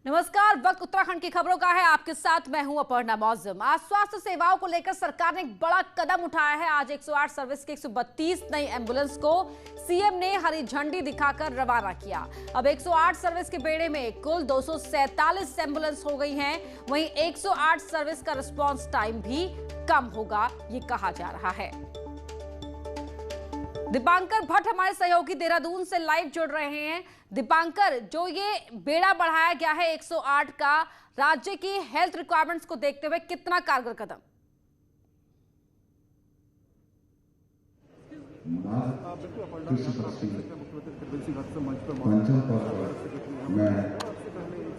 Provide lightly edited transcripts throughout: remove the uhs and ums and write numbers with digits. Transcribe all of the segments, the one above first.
नमस्कार, वक्त उत्तराखंड की खबरों का है। आपके साथ मैं हूं अपर्णा मौजम। आज स्वास्थ्य सेवाओं को लेकर सरकार ने एक बड़ा कदम उठाया है। आज 108 सर्विस की 132 नई एम्बुलेंस को सीएम ने हरी झंडी दिखाकर रवाना किया। अब 108 सर्विस के बेड़े में कुल 247 एम्बुलेंस हो गई हैं। वहीं 108 सर्विस का रिस्पांस टाइम भी कम होगा, ये कहा जा रहा है। दीपांकर भट्ट हमारे सहयोगी देहरादून से लाइव जुड़ रहे हैं। दीपांकर, जो ये बेड़ा बढ़ाया गया है 108 का, राज्य की हेल्थ रिक्वायरमेंट्स को देखते हुए कितना कारगर कदम?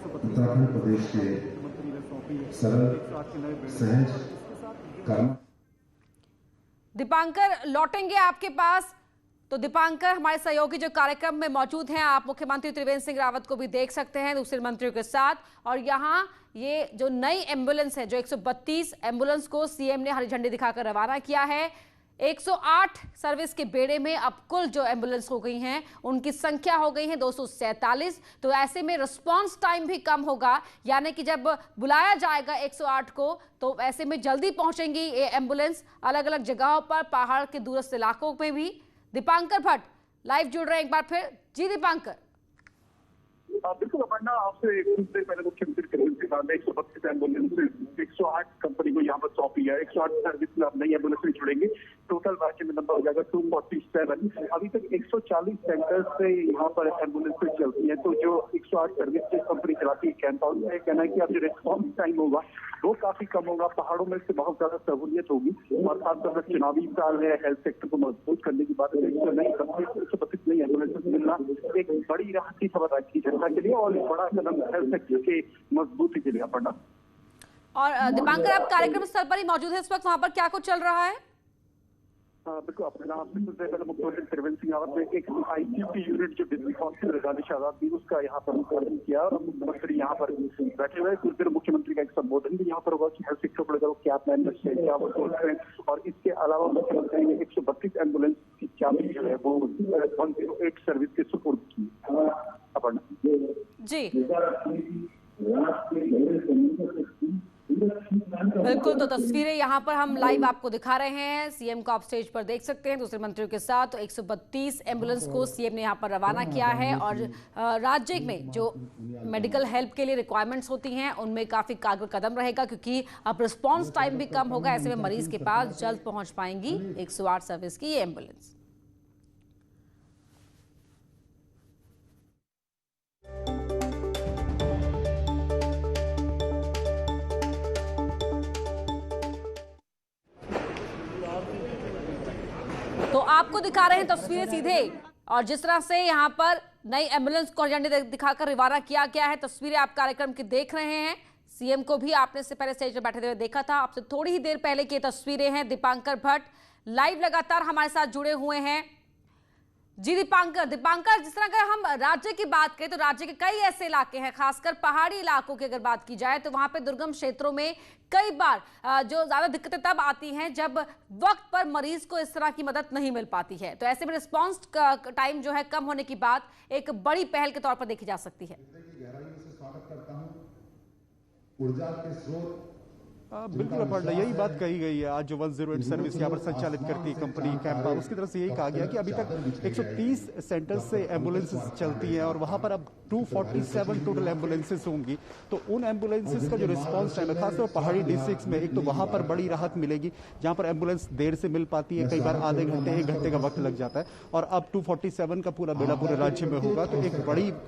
उत्तराखंड प्रदेश के सरल सहज कर्म। दीपांकर, लौटेंगे आपके पास। तो दीपांकर, हमारे सहयोगी जो कार्यक्रम में मौजूद हैं, आप मुख्यमंत्री त्रिवेंद्र सिंह रावत को भी देख सकते हैं दूसरे मंत्रियों के साथ। और यहाँ ये जो नई एम्बुलेंस है, जो 132 एम्बुलेंस को सीएम ने हरी झंडी दिखाकर रवाना किया है। 108 सर्विस के बेड़े में अब कुल जो एम्बुलेंस हो गई हैं उनकी संख्या हो गई है 247। तो ऐसे में रिस्पांस टाइम भी कम होगा, यानी कि जब बुलाया जाएगा 108 को तो ऐसे में जल्दी पहुंचेंगी ये एम्बुलेंस अलग अलग जगहों पर, पहाड़ के दूरस्थ इलाकों में भी। दीपांकर भट्ट लाइव जुड़ रहे हैं एक बार फिर। जी दीपांकर। बिल्कुल अपर्णा, आपसे कुछ देर पहले मुख्यमंत्री त्रिवेंद्र सिंह रावत ने 132 एम्बुलेंस 108 कंपनी को यहाँ पर सौंपी है। 108 सर्विस में अब नई एम्बुलेंस भी जुड़ेंगे। टोटल राज्य में नंबर हो जाएगा 247। अभी तक 140 सेंटर से यहाँ पर एम्बुलेंस चलती है। तो जो 108 सर्विस जो कंपनी चलाती है कैंप हाउस में, कहना है कि अब जो रिस्पॉन्स टाइम होगा वो काफी कम होगा। पहाड़ों में इससे बहुत ज्यादा सहूलियत होगी। और खासतौर पर चुनावी साल है, हेल्थ सेक्टर को मजबूत करने की बात है। 132 नई एम्बुलेंस मिलना एक बड़ी राहत की खबर राज्य की जनता के लिए और एक बड़ा कदम हेल्थ सेक्टर के मजबूती के लिए। अपर्णा और दीपांकर, आप कार्यक्रम स्थल पर ही मौजूद है इस वक्त, वहां पर क्या कुछ चल रहा है? बिल्कुल अपना आपसे कुछ देर पहले मुख्यमंत्री त्रिवेंद्र सिंह रावत ने एक आईसीयू यूनिट जो दिल्ली हॉस्पिटल रानी शादाब थी उसका यहाँ पर उद्घाटन किया और मुख्यमंत्री यहाँ पर बैठे हुए। कुछ देर मुख्यमंत्री का एक संबोधन भी यहाँ पर होगा कि हेल्थ सेक्टर को लेकर क्या प्लान रखते हैं, क्या वो सोच रहे हैं। और इसके अलावा मुख्यमंत्री ने 132 एम्बुलेंस की चाबी जो है वो 108 सर्विस के सुपुर्द की। अपर्णा जी बिल्कुल, तो तस्वीरें यहाँ पर हम लाइव आपको दिखा रहे हैं। सीएम को आप स्टेज पर देख सकते हैं दूसरे मंत्रियों के साथ। तो 132 एम्बुलेंस को सीएम ने यहाँ पर रवाना किया है और राज्य में जो मेडिकल हेल्प के लिए रिक्वायरमेंट्स होती हैं उनमें काफी कारगर कदम रहेगा, क्योंकि अब रिस्पांस टाइम भी कम होगा। ऐसे में मरीज के पास जल्द पहुंच पाएंगी 108 सर्विस की ये एम्बुलेंस। तो आपको दिखा रहे हैं तस्वीरें सीधे, और जिस तरह से यहाँ पर नई एम्बुलेंस को झंडी दिखाकर रवाना किया गया है, तस्वीरें आप कार्यक्रम की देख रहे हैं। सीएम को भी आपने इससे पहले स्टेज पर बैठे हुए देखा था। आपसे थोड़ी ही देर पहले की तस्वीरें हैं। दीपांकर भट्ट लाइव लगातार हमारे साथ जुड़े हुए हैं। जी दीपांकर, जिस तरह अगर हम राज्य की बात करें तो राज्य के कई ऐसे इलाके हैं, खासकर पहाड़ी इलाकों की अगर बात की जाए तो वहां पे दुर्गम क्षेत्रों में कई बार जो ज्यादा दिक्कतें तब आती हैं जब वक्त पर मरीज को इस तरह की मदद नहीं मिल पाती है। तो ऐसे में रिस्पांस टाइम जो है कम होने की बात एक बड़ी पहल के तौर पर देखी जा सकती है। ऊर्जा के स्रोत बिल्कुल अपर्णा, यही बात कही गई है। आज जो 108 सर्विस यहाँ पर संचालित करती है कंपनी कैंप हाउस की तरफ से यही कहा गया कि अभी तक 130 सेंटर्स से एम्बुलेंसेस चलती हैं और वहाँ पर अब 247 टोटल एम्बुलेंसेस होंगी। तो उन एम्बुलेंसेस का जो रिस्पांस टाइम है, खासतौर पहाड़ी डिस्ट्रिक्ट्स में, एक तो वहाँ पर बड़ी राहत मिलेगी जहाँ पर एम्बुलेंस देर से मिल पाती है, कई बार आधे घंटे 1 घंटे का वक्त लग जाता है। और अब 247 का पूरा बेड़ा पूरे राज्य में होगा। तो एक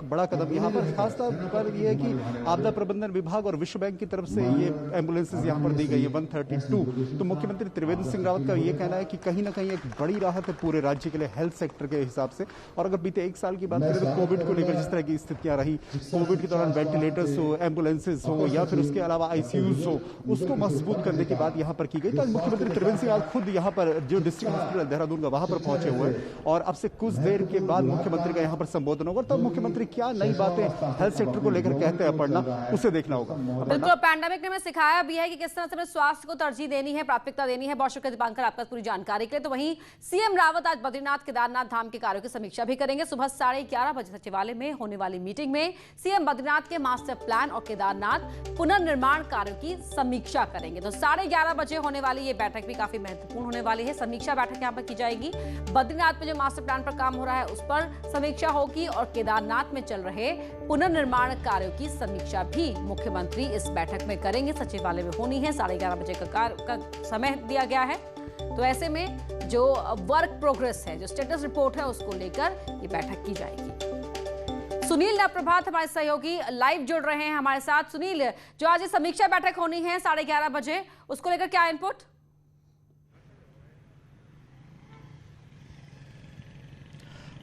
बड़ा कदम यहाँ पर खासतौर पर यह है कि आपदा प्रबंधन विभाग और विश्व बैंक की तरफ से ये एम्बुलेंसेज यहाँ पर दी गई है 132। तो मुख्यमंत्री त्रिवेंद्र सिंह रावत का ये कहना है कि कहीं ना कहीं एक बड़ी राहत है पूरे राज्य के लिए हेल्थ सेक्टर के हिसाब से। और अगर बीते 1 साल की बात करें तो कोविड को लेकर जिस तरह की स्थितियां रही, कोविड के दौरान वेंटिलेटर्स हो, एम्बुलेंसेज हो या फिर उसके अलावा आईसीयूज हो, उसको मजबूत करने की बात यहाँ पर की गई। तो मुख्यमंत्री त्रिवेंद्र सिंह रावत खुद यहाँ पर जो डिस्ट्रिक्ट हॉस्पिटल देहरादून का वहां पर पहुंचे हुए हैं और अब से कुछ देर के बाद मुख्यमंत्री का यहाँ पर संबोधन होगा। तब मुख्यमंत्री क्या नई बातें हेल्थ सेक्टर को लेकर कहते हैं, पढ़ना उसे देखना होगा। बिल्कुल, पैंडेमिक ने हमें सिखाया भी है कि किस तरह से हमें स्वास्थ्य को तरजीह देनी है, प्राथमिकता देनी है। बहुत शुक्रिया दीपांकर आपका पूरी जानकारी के लिए। तो वहीं सीएम रावत आज बद्रीनाथ केदारनाथ धाम के कार्यों की समीक्षा भी करेंगे। सुबह 11:30 बजे सचिवालय में होने वाली मीटिंग में सीएम बद्रीनाथ के मास्टर प्लान और केदारनाथ पुनर्निर्माण कार्यों की समीक्षा करेंगे। तो 11:30 बजे होने वाली ये बैठक भी काफी महत्वपूर्ण होने वाली है। समीक्षा बैठक यहाँ पर की जाएगी। बद्रीनाथ में जो मास्टर प्लान पर काम हो रहा है उस पर समीक्षा होगी और केदारनाथ में चल रहे पुनर्निर्माण कार्यों की समीक्षा भी मुख्यमंत्री इस बैठक में करेंगे। सचिवालय में होनी है। 11:30 बजे का समय दिया गया है। तो ऐसे में जो वर्क प्रोग्रेस है, जो स्टेटस रिपोर्ट है, उसको लेकर ये बैठक की जाएगी। सुनील नवप्रभात हमारे सहयोगी लाइव जुड़ रहे हैं हमारे साथ। सुनील, जो आज ये समीक्षा बैठक होनी है 11:30 बजे, उसको लेकर क्या इनपुट?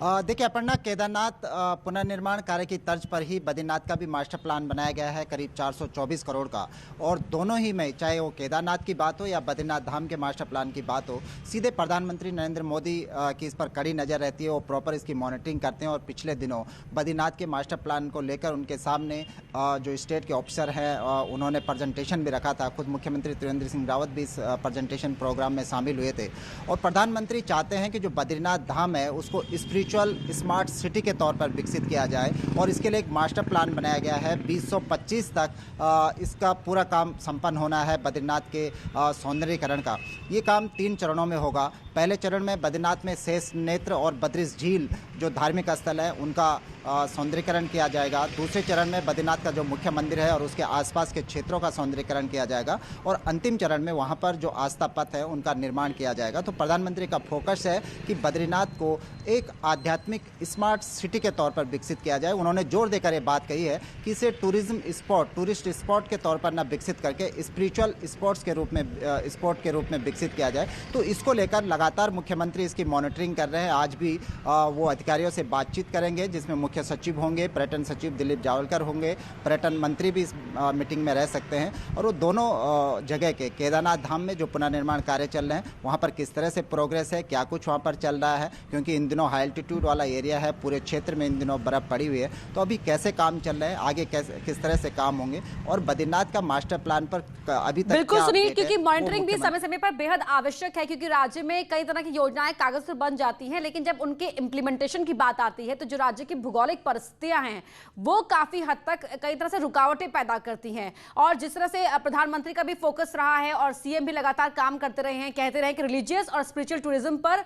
देखिए अपर्णा, केदारनाथ पुनर्निर्माण कार्य की तर्ज पर ही बद्रीनाथ का भी मास्टर प्लान बनाया गया है, करीब 424 करोड़ का। और दोनों ही में, चाहे वो केदारनाथ की बात हो या बद्रीनाथ धाम के मास्टर प्लान की बात हो, सीधे प्रधानमंत्री नरेंद्र मोदी की इस पर कड़ी नज़र रहती है। वो प्रॉपर इसकी मॉनिटरिंग करते हैं। और पिछले दिनों बद्रीनाथ के मास्टर प्लान को लेकर उनके सामने जो स्टेट के ऑफिसर हैं उन्होंने प्रेजेंटेशन भी रखा था। खुद मुख्यमंत्री त्रिवेंद्र सिंह रावत भी इस प्रेजेंटेशन प्रोग्राम में शामिल हुए थे। और प्रधानमंत्री चाहते हैं कि जो बद्रीनाथ धाम है उसको स्पिरिचुअल स्मार्ट सिटी के तौर पर विकसित किया जाए। और इसके लिए एक मास्टर प्लान बनाया गया है। 2025 तक इसका पूरा काम संपन्न होना है बद्रीनाथ के सौंदर्यीकरण का। ये काम 3 चरणों में होगा। पहले चरण में बद्रीनाथ में शेष नेत्र और बद्रीश झील जो धार्मिक स्थल है उनका सौंदर्यीकरण किया जाएगा। दूसरे चरण में बद्रीनाथ का जो मुख्य मंदिर है और उसके आसपास के क्षेत्रों का सौंदर्यीकरण किया जाएगा। और अंतिम चरण में वहाँ पर जो आस्था पथ है उनका निर्माण किया जाएगा। तो प्रधानमंत्री का फोकस है कि बद्रीनाथ को एक आध्यात्मिक स्मार्ट सिटी के तौर पर विकसित किया जाए। उन्होंने जोर देकर ये बात कही है कि इसे टूरिस्ट स्पॉट के तौर पर न विकसित करके स्पिरिचुअल स्पोर्ट के रूप में विकसित किया जाए। तो इसको लेकर लगातार मुख्यमंत्री इसकी मॉनिटरिंग कर रहे हैं। आज भी वो अधिकारियों से बातचीत करेंगे, जिसमें मुख्य सचिव होंगे, पर्यटन सचिव दिलीप जावलकर होंगे, पर्यटन मंत्री भी इस मीटिंग में रह सकते हैं। और वो दोनों जगह के केदारनाथ धाम में जो पुनर्निर्माण कार्य चल रहे हैं वहाँ पर किस तरह से प्रोग्रेस है, क्या कुछ वहाँ पर चल रहा है, क्योंकि इन दिनों हाई एल्टीट्यूड वाला एरिया है, पूरे क्षेत्र में इन दिनों बर्फ पड़ी हुई है। तो अभी कैसे काम चल रहे हैं, आगे किस तरह से काम होंगे, और बद्रीनाथ का मास्टर प्लान पर अभी तक बिल्कुल सुनील, क्योंकि मॉनिटरिंग भी समय समय पर बेहद आवश्यक है, क्योंकि राज्य में कई तरह की योजनाएं कागज पर बन जाती हैं, लेकिन जब उनके इंप्लीमेंटेशन की बात आती है तो जो राज्य की भौगोलिक परिस्थितियां हैं वो काफी हद तक कई तरह से रुकावटें पैदा करती हैं। और जिस तरह से प्रधानमंत्री का भी फोकस रहा है और सीएम भी लगातार काम करते रहे हैं, कहते रहे कि रिलीजियस और स्पिरिचुअल टूरिज्म पर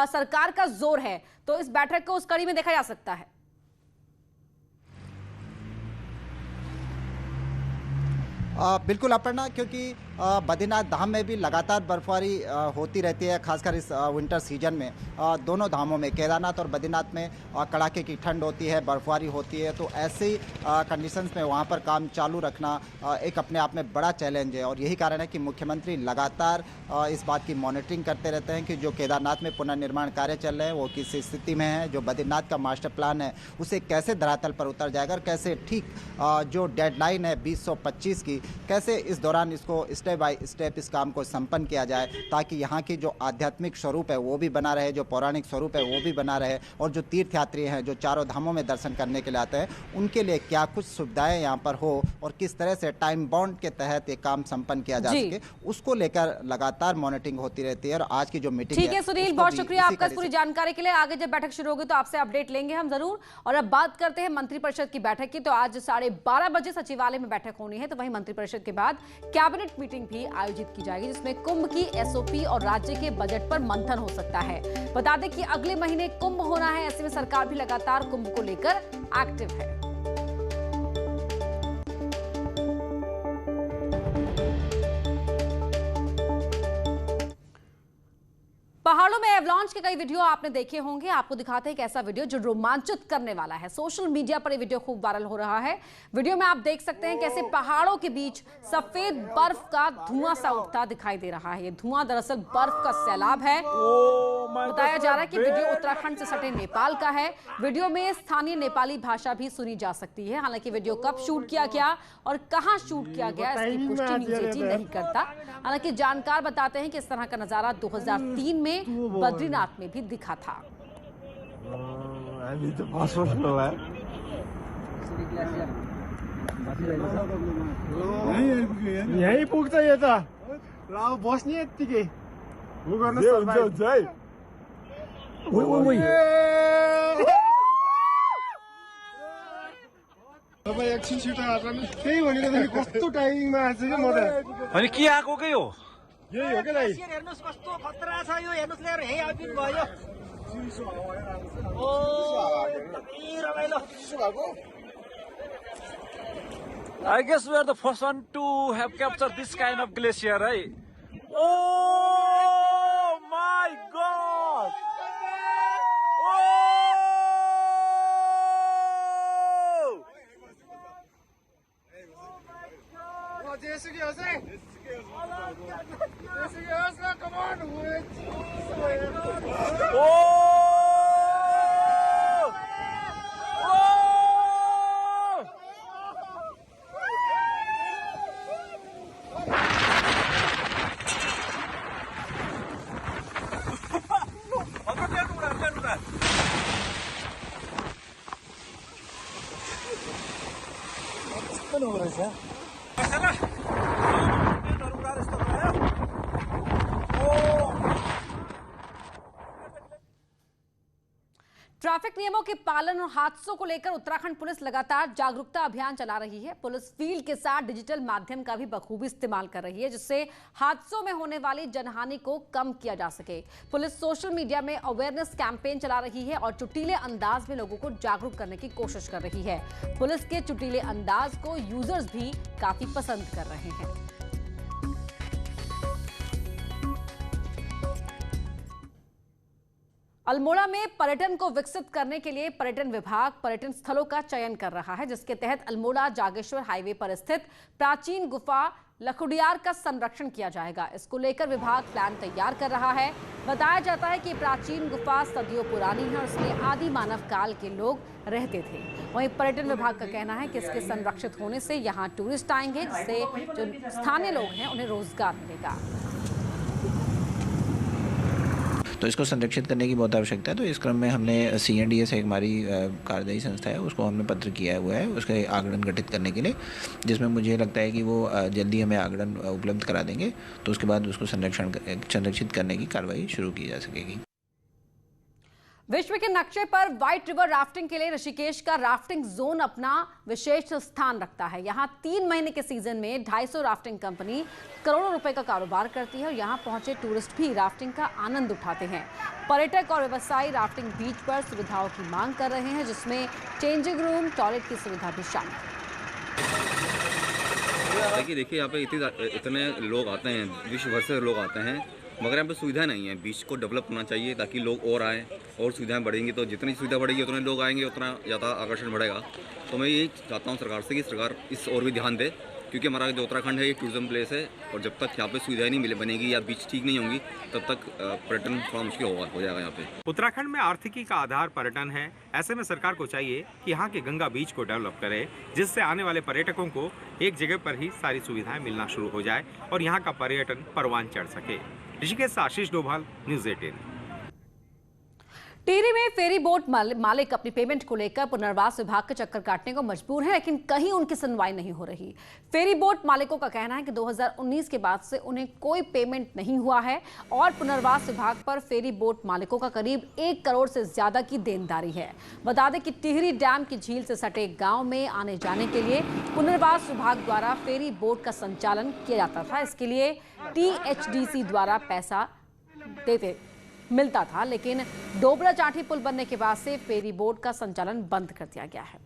सरकार का जोर है, तो इस बैठक को उस कड़ी में देखा जा सकता है। बिल्कुल अपर्णा, क्योंकि बद्रीनाथ धाम में भी लगातार बर्फबारी होती रहती है, खासकर इस विंटर सीजन में। दोनों धामों में, केदारनाथ और बद्रीनाथ में कड़ाके की ठंड होती है, बर्फबारी होती है। तो ऐसी कंडीशंस में वहाँ पर काम चालू रखना एक अपने आप में बड़ा चैलेंज है। और यही कारण है कि मुख्यमंत्री लगातार इस बात की मॉनिटरिंग करते रहते हैं कि जो केदारनाथ में पुनर्निर्माण कार्य चल रहे हैं वो किस स्थिति में है, जो बद्रीनाथ का मास्टर प्लान है उसे कैसे धरातल पर उतर जाएगा, और कैसे ठीक जो डेडलाइन है 2025 की, कैसे इस दौरान इसको स्टेप बाय स्टेप इस काम को संपन्न किया जाए, ताकि यहाँ की जो आध्यात्मिक स्वरूप है वो भी बना रहे, जो पौराणिक स्वरूप है वो भी बना रहे, और जो तीर्थयात्री हैं जो चारों धामों में दर्शन करने के लिए आते हैं उनके लिए क्या कुछ सुविधाएं यहाँ पर हो, और किस तरह से टाइम बाउंड के तहत ये काम संपन्न किया जा सके, उसको लेकर लगातार मॉनिटरिंग होती रहती है। और आज की जो मीटिंग ठीक है सुनील, बहुत शुक्रिया आपका पूरी जानकारी के लिए। आगे जब बैठक शुरू होगी तो आपसे अपडेट लेंगे हम जरूर। और अब बात करते हैं मंत्रिपरिषद की बैठक की। तो आज 12:30 बजे सचिवालय में बैठक होनी है। तो वहीं मंत्रिपरिषद के बाद कैबिनेट मीटिंग भी आयोजित की जाएगी, जिसमें कुंभ की एसओपी और राज्य के बजट पर मंथन हो सकता है। बता दें कि अगले महीने कुंभ होना है, ऐसे में सरकार भी लगातार कुंभ को लेकर एक्टिव है। पहाड़ों में एवलांच के कई वीडियो आपने देखे होंगे। आपको दिखाते हैं एक ऐसा वीडियो जो रोमांचित करने वाला है। सोशल मीडिया पर ये वीडियो खूब वायरल हो रहा है। वीडियो में आप देख सकते हैं कैसे पहाड़ों के बीच सफेद बर्फ का धुआं सा उठता दिखाई दे रहा है। ये धुआं दरअसल बर्फ का सैलाब है। बताया जा रहा है कि वीडियो उत्तराखंड से सटे नेपाल का है। वीडियो में स्थानीय नेपाली भाषा भी सुनी जा सकती है। हालांकि वीडियो कब शूट किया गया और कहां शूट किया गया इसकी पुष्टि न्यूज़ 18 नहीं करता। हालांकि जानकार बताते हैं कि इस तरह का नजारा 2003 में बद्रीनाथ में भी दिखा था। यही पुग्छ यो त ल बस्ने यत्तिकै उ गर्न सर्भाइभ तपाईँ एकछिन छिटो आएको त्यही भनेर त कस्तो टाइमिङमा आएको छ कि म त अनि के आएको के हो यही हो क्या दाइ हेर्नुहोस् कस्तो खतरा छ यो हेर्नुहोस् लिएर यही आइपुग्नु भयो ओ एकदमै रमाइलो I guess we are the first one to have captured this kind of glacier, right? Oh my God! Oh! जेसुकै होस् है जेसुकै होस् न कम अन ट्रैफिक नियमों के पालन और हादसों को लेकर उत्तराखंड पुलिस लगातार जागरूकता अभियान चला रही है। पुलिस फील्ड के साथ डिजिटल माध्यम का भी बखूबी इस्तेमाल कर रही है, जिससे हादसों में होने वाली जनहानि को कम किया जा सके। पुलिस सोशल मीडिया में अवेयरनेस कैंपेन चला रही है और चुटीले अंदाज में लोगों को जागरूक करने की कोशिश कर रही है। पुलिस के चुटीले अंदाज को यूजर्स भी काफी पसंद कर रहे हैं। अल्मोड़ा में पर्यटन को विकसित करने के लिए पर्यटन विभाग पर्यटन स्थलों का चयन कर रहा है, जिसके तहत अल्मोड़ा जागेश्वर हाईवे पर स्थित प्राचीन गुफा लखुडियार का संरक्षण किया जाएगा। इसको लेकर विभाग प्लान तैयार कर रहा है। बताया जाता है कि प्राचीन गुफा सदियों पुरानी है और इसमें आदि मानव काल के लोग रहते थे। वहीं पर्यटन विभाग का कहना है कि इसके संरक्षित होने से यहाँ टूरिस्ट आएंगे, जिससे जो स्थानीय लोग हैं उन्हें रोजगार मिलेगा। तो इसको संरक्षित करने की बहुत आवश्यकता है। तो इस क्रम में हमने CNDS एक हमारी कार्यदायी संस्था है, उसको हमने पत्र किया हुआ है उसके आंकड़न गठित करने के लिए, जिसमें मुझे लगता है कि वो जल्दी हमें आंकड़न उपलब्ध करा देंगे, तो उसके बाद उसको संरक्षित करने की कार्रवाई शुरू की जा सकेगी। विश्व के नक्शे पर व्हाइट रिवर राफ्टिंग के लिए ऋषिकेश का राफ्टिंग जोन अपना विशेष स्थान रखता है। यहाँ 3 महीने के सीजन में 250 राफ्टिंग कंपनी करोड़ों रुपए का कारोबार करती है और यहाँ पहुंचे टूरिस्ट भी राफ्टिंग का आनंद उठाते हैं। पर्यटक और व्यवसायी राफ्टिंग बीच पर सुविधाओं की मांग कर रहे हैं, जिसमें चेंजिंग रूम, टॉयलेट की सुविधा भी शामिल है। देखिए यहाँ पे इतने लोग आते हैं, विश्व भर से लोग आते हैं, मगर यहाँ पे सुविधा नहीं है। बीच को डेवलप होना चाहिए ताकि लोग और आएँ और सुविधाएं बढ़ेंगी, तो जितनी सुविधा बढ़ेगी उतने लोग आएंगे, उतना ज़्यादा आकर्षण बढ़ेगा। तो मैं यही चाहता हूँ सरकार से कि सरकार इस और भी ध्यान दे, क्योंकि हमारा जो उत्तराखंड है ये टूरिज्म प्लेस है और जब तक यहाँ पे सुविधाएं नहीं बनेगी या बीच ठीक नहीं होंगी तब तक पर्यटन थोड़ा मुश्किल हो जाएगा यहाँ पे। उत्तराखंड में आर्थिकी का आधार पर्यटन है। ऐसे में सरकार को चाहिए कि यहाँ के गंगा बीच को डेवलप करे, जिससे आने वाले पर्यटकों को एक जगह पर ही सारी सुविधाएं मिलना शुरू हो जाए और यहाँ का पर्यटन परवान चढ़ सके। ऋषिकेश से आशीष डोभाल, न्यूज़ 18। टिहरी में फेरी बोट मालिक अपनी पेमेंट को लेकर पुनर्वास विभाग के चक्कर काटने को मजबूर है, लेकिन कहीं उनकी सुनवाई नहीं हो रही। फेरी बोट मालिकों का कहना है कि 2019 के बाद से उन्हें कोई पेमेंट नहीं हुआ है और पुनर्वास विभाग पर फेरी बोट मालिकों का करीब 1 करोड़ से ज्यादा की देनदारी है। बता दें कि टिहरी डैम की झील से सटे गांव में आने जाने के लिए पुनर्वास विभाग द्वारा फेरी बोट का संचालन किया जाता था। इसके लिए THDC द्वारा पैसा मिलता था, लेकिन डोबरा चाठी पुल बनने के बाद से फेरी बोट का संचालन बंद कर दिया गया है।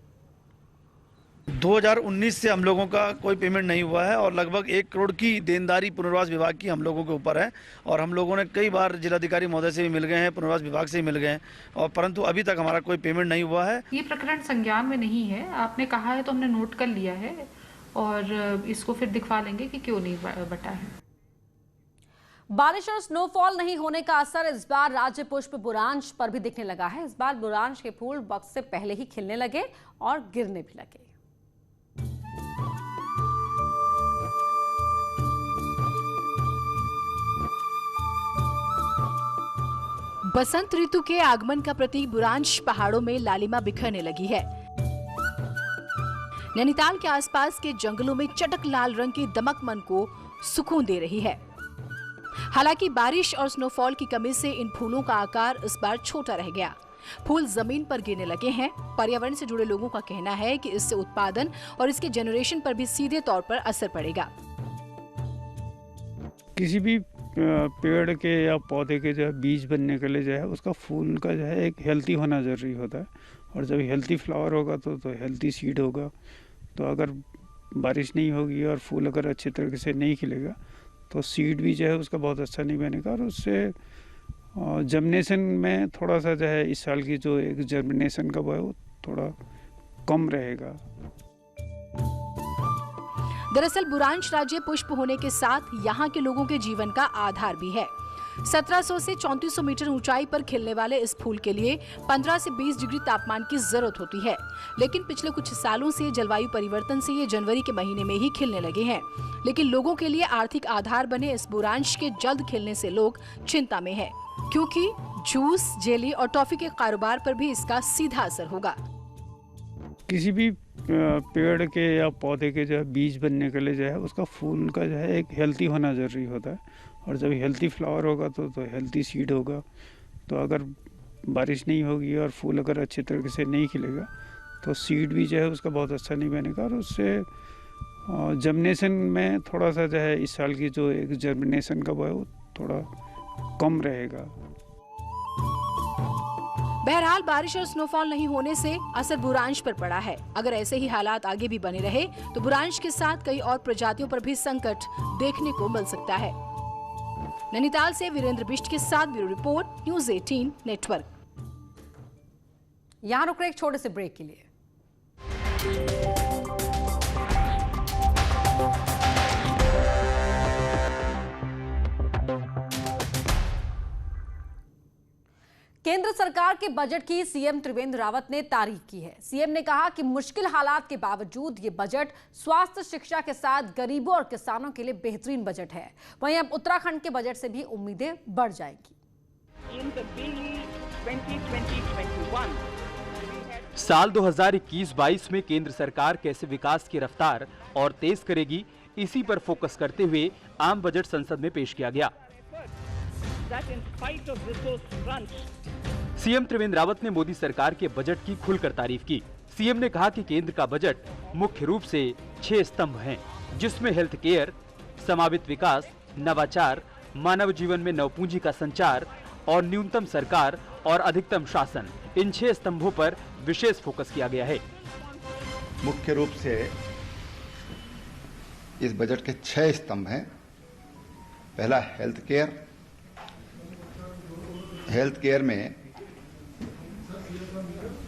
2019 से हम लोगों का कोई पेमेंट नहीं हुआ है और लगभग 1 करोड़ की देनदारी पुनर्वास विभाग की हम लोगों के ऊपर है और हम लोगों ने कई बार जिलाधिकारी महोदय से भी मिल गए हैं, पुनर्वास विभाग से भी मिल गए हैं, और परंतु अभी तक हमारा कोई पेमेंट नहीं हुआ है। ये प्रकरण संज्ञान में नहीं है, आपने कहा है तो हमने नोट कर लिया है और इसको फिर दिखवा लेंगे कि क्यों नहीं बटा है। बारिश और स्नोफॉल नहीं होने का असर इस बार राज्य पुष्प बुरांश पर भी दिखने लगा है। इस बार बुरांश के फूल वक्त से पहले ही खिलने लगे और गिरने भी लगे। बसंत ऋतु के आगमन का प्रतीक बुरांश पहाड़ों में लालिमा बिखरने लगी है। नैनीताल के आसपास के जंगलों में चटक लाल रंग की दमक मन को सुकून दे रही है। हालांकि बारिश और स्नोफॉल की कमी से इन फूलों का आकार इस बार छोटा रह गया। फूल जमीन पर गिरने लगे हैं। पर्यावरण से जुड़े लोगों का कहना है कि इससे उत्पादन और इसके जनरेशन पर भी सीधे तौर पर असर पड़ेगा। किसी भी पेड़ के या पौधे के जो है बीज बनने के लिए जो है उसका फूल का जो है एक हेल्थी होना जरूरी होता है, और जब हेल्थी फ्लावर होगा तो हेल्थी सीड होगा। तो अगर बारिश नहीं होगी और फूल अगर अच्छे तरीके से नहीं खिलेगा तो सीड भी जो है उसका बहुत अच्छा नहीं बनेगा, और उससे जर्मिनेशन में थोड़ा सा जो है इस साल की जो एक जर्मिनेशन का वो है वो थोड़ा कम रहेगा। दरअसल बुरांश राज्य पुष्प होने के साथ यहाँ के लोगों के जीवन का आधार भी है। 1700 से 3400 मीटर ऊंचाई पर खिलने वाले इस फूल के लिए 15 से 20 डिग्री तापमान की जरूरत होती है, लेकिन पिछले कुछ सालों से जलवायु परिवर्तन से ये जनवरी के महीने में ही खिलने लगे हैं। लेकिन लोगों के लिए आर्थिक आधार बने इस बुरांश के जल्द खिलने से लोग चिंता में है, क्योंकि जूस, जेली और टॉफी के कारोबार पर भी इसका सीधा असर होगा। किसी भी पेड़ के या पौधे के जो है बीज बनने के लिए जो है उसका फूल का जो है एक हेल्थी होना जरूरी होता है, और जब हेल्थी फ्लावर होगा तो हेल्थी सीड होगा। तो अगर बारिश नहीं होगी और फूल अगर अच्छे तरीके से नहीं खिलेगा तो सीड भी जो है उसका बहुत अच्छा नहीं बनेगा, और उससे जर्मिनेशन में थोड़ा सा जो है इस साल की जो एक जर्मिनेशन का वो है वो थोड़ा कम रहेगा। बहरहाल बारिश और स्नोफॉल नहीं होने से असर बुरांश पर पड़ा है। अगर ऐसे ही हालात आगे भी बने रहे तो बुरांश के साथ कई और प्रजातियों पर भी संकट देखने को मिल सकता है। नैनीताल से वीरेंद्र बिष्ट के साथ ब्यूरो रिपोर्ट, न्यूज़ 18 नेटवर्क। यहाँ रुक रहे एक छोटे से ब्रेक के लिए। केंद्र सरकार के बजट की सीएम त्रिवेंद्र रावत ने तारीफ की है। सीएम ने कहा कि मुश्किल हालात के बावजूद ये बजट स्वास्थ्य, शिक्षा के साथ गरीबों और किसानों के लिए बेहतरीन बजट है। वहीं अब उत्तराखंड के बजट से भी उम्मीदें बढ़ जाएंगी। साल 2021-22 में केंद्र सरकार कैसे विकास की रफ्तार और तेज करेगी, इसी पर फोकस करते हुए आम बजट संसद में पेश किया गया। सीएम त्रिवेंद्र रावत ने मोदी सरकार के बजट की खुलकर तारीफ की। सीएम ने कहा कि केंद्र का बजट मुख्य रूप से 6 स्तंभ हैं, जिसमें हेल्थ केयर, समावित विकास, नवाचार, मानव जीवन में नवपूंजी का संचार और न्यूनतम सरकार और अधिकतम शासन, इन 6 स्तंभों पर विशेष फोकस किया गया है। मुख्य रूप से इस बजट के 6 स्तंभ हैं। पहला हेल्थ केयर। हेल्थ केयर में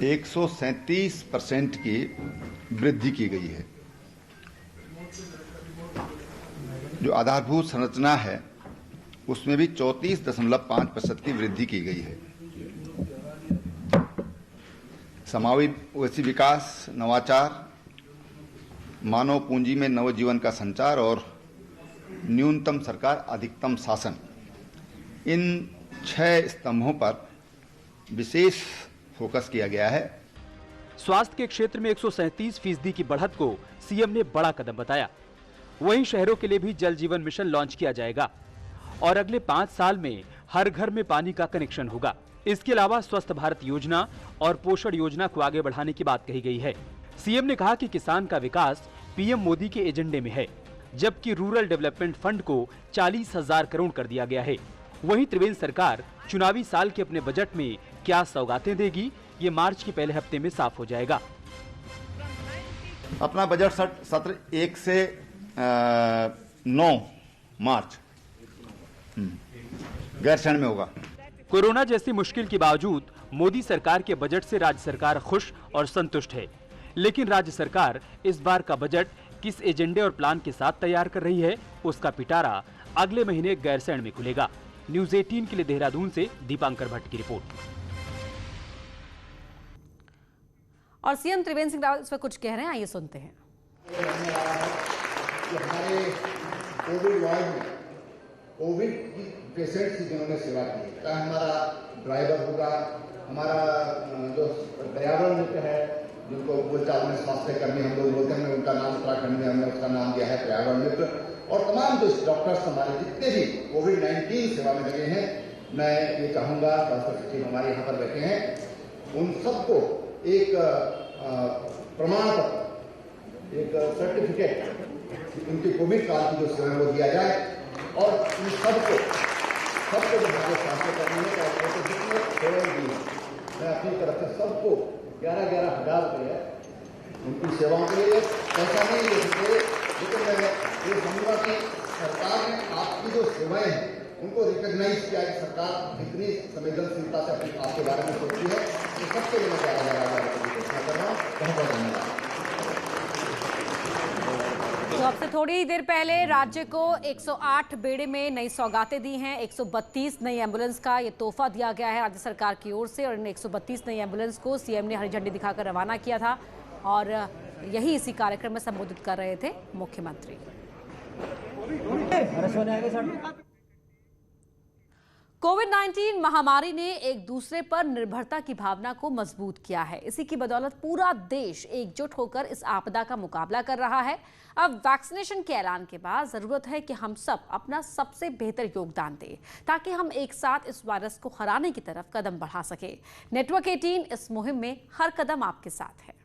137% की वृद्धि की गई है। जो आधारभूत संरचना है उसमें भी 34.5% की वृद्धि की गई है। समावेशी विकास, नवाचार, मानव पूंजी में नवजीवन का संचार और न्यूनतम सरकार, अधिकतम शासन, इन 6 स्तंभों पर विशेष फोकस किया गया है। स्वास्थ्य के क्षेत्र में 137% की बढ़त को सीएम ने बड़ा कदम बताया। वहीं शहरों के लिए भी जल जीवन मिशन लॉन्च किया जाएगा और अगले 5 साल में हर घर में पानी का कनेक्शन होगा। इसके अलावा स्वस्थ भारत योजना और पोषण योजना को आगे बढ़ाने की बात कही गई है। सीएम ने कहा कि किसान का विकास पीएम मोदी के एजेंडे में है, जबकि रूरल डेवलपमेंट फंड को 40,000 करोड़ कर दिया गया है। वहीं त्रिवेंद्र सरकार चुनावी साल के अपने बजट में क्या सौगातें देगी, ये मार्च के पहले हफ्ते में साफ हो जाएगा। अपना बजट सत्र 1 से 9 मार्च गैरसैंण में होगा। कोरोना जैसी मुश्किल के बावजूद मोदी सरकार के बजट से राज्य सरकार खुश और संतुष्ट है। लेकिन राज्य सरकार इस बार का बजट किस एजेंडे और प्लान के साथ तैयार कर रही है, उसका पिटारा अगले महीने गैरसैंण में खुलेगा। न्यूज़ 18 के लिए देहरादून से दीपांकर भट्ट की रिपोर्ट। और सीएम त्रिवेंद्र सिंह रावत इस पर कुछ कह रहे हैं, आइए सुनते हैं। हमारे कोविड वार्ड में कोविड की पेशेंट की जिन्होंने सेवा की, चाहे हमारा ड्राइवर होगा, हमारा जो पर्यावरण मित्र है, जिनको बोलचाल में स्वास्थ्य कर्मी हम लोग बोलते हैं, उनका नाम उत्तराखंड में हमने उसका नाम दिया है पर्यावरण मित्र। और तमाम जो डॉक्टर्स हमारे जितने भी कोविड-19 सेवा में लगे हैं, मैं ये चाहूँगा, स्वास्थ्य सचिव हमारे यहाँ पर बैठे हैं, उन सबको एक प्रमाण पत्र, एक सर्टिफिकेट उनकी कोविड काल की जो सेवा वो दिया जाए। और इन सबको जो हमारे स्वास्थ्य कर्मी है, जितने सेवाएं दी हैं, मैं अपनी तरफ से सबको 11,000 रुपये उनकी सेवाओं के लिए पैसा नहीं दे सकते, लेकिन मैं ये समझूंगा कि सरकार ने आपकी जो सेवाएं हैं उनको रिकॉग्नाइज किया कि सरकार इतनी संवेदनशीलता से अपने आपके बारे में सोचती है। तो सबके लिए मैं 11,000 रुपये की घोषणा कर रहा हूँ। बहुत बहुत धन्यवाद। तो अब से थोड़ी ही देर पहले राज्य को 108 बेड़े में नई सौगातें दी हैं। 132 नई एम्बुलेंस का ये तोहफा दिया गया है राज्य सरकार की ओर से, और इन 132 नई एम्बुलेंस को सीएम ने हरी झंडी दिखाकर रवाना किया था, और यही इसी कार्यक्रम में संबोधित कर रहे थे मुख्यमंत्री। कोविड-19 महामारी ने एक दूसरे पर निर्भरता की भावना को मजबूत किया है। इसी की बदौलत पूरा देश एकजुट होकर इस आपदा का मुकाबला कर रहा है। अब वैक्सीनेशन के ऐलान के बाद जरूरत है कि हम सब अपना सबसे बेहतर योगदान दें, ताकि हम एक साथ इस वायरस को हराने की तरफ कदम बढ़ा सके। नेटवर्क 18 इस मुहिम में हर कदम आपके साथ है।